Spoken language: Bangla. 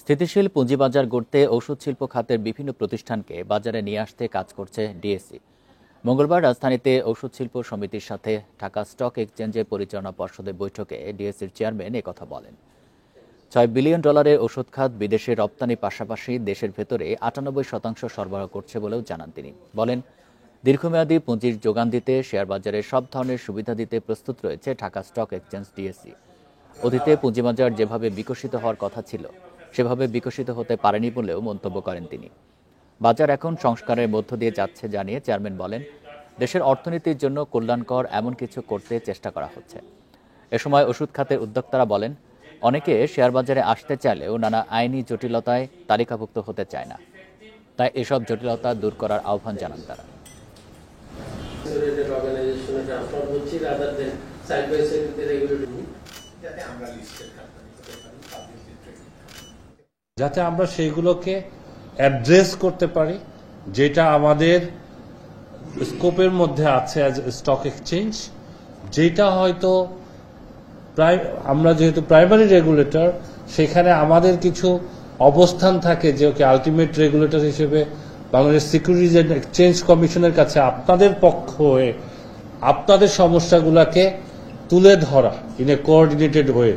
স্থিতিশীল পুঁজিবাজার গড়তে ওষুধ শিল্প খাতের বিভিন্ন প্রতিষ্ঠানকে বাজারে নিয়ে আসতে কাজ করছে ডিএসসি। মঙ্গলবার রাজধানীতে ওষুধ শিল্প সমিতির সাথে ঢাকা স্টক এক্সচেঞ্জের পরিচালনা পর্ষদের বৈঠকে ডিএসসির চেয়ারম্যান একথা বলেন। $6 বিলিয়ন ওষুধ খাত বিদেশে রপ্তানির পাশাপাশি দেশের ভেতরে 98% সরবরাহ করছে বলেও জানান তিনি। বলেন, দীর্ঘমেয়াদী পুঁজির যোগান দিতে শেয়ার বাজারে সব ধরনের সুবিধা দিতে প্রস্তুত রয়েছে ঢাকা স্টক এক্সচেঞ্জ ডিএসসি। অতীতে পুঁজিবাজার যেভাবে বিকশিত হওয়ার কথা ছিল সেভাবে বিকশিত হতে পারেনি বলেও মন্তব্য করেন তিনি। বাজার এখন সংস্কারের মধ্য দিয়ে যাচ্ছে জানিয়ে চেয়ারম্যান বলেন, দেশের অর্থনীতির জন্য কল্যাণকর এমন কিছু করতে চেষ্টা করা হচ্ছে। এ সময় ওষুধ খাতের উদ্যোক্তারা বলেন, অনেকে শেয়ার বাজারে আসতে চাইলেও নানা আইনি জটিলতায় তালিকাভুক্ত হতে চায় না, তাই এসব জটিলতা দূর করার আহ্বান জানান তারা। যাতে আমরা সেইগুলোকে অ্যাড্রেস করতে পারি, যেটা আমাদের স্কোপের মধ্যে আছে অ্যাজ স্টক এক্সচেঞ্জ, যেটা হয়তো আমরা যেহেতু প্রাইমারি রেগুলেটর, সেখানে আমাদের কিছু অবস্থান থাকে যে ওকে আলটিমেট রেগুলেটর হিসেবে বাংলাদেশ সিকিউরিটিজ অ্যান্ড এক্সচেঞ্জ কমিশনের কাছে আপনাদের পক্ষ হয়ে আপনাদের সমস্যাগুলোকে তুলে ধরা ইন এ কোঅর্ডিনেটেড ওয়ে।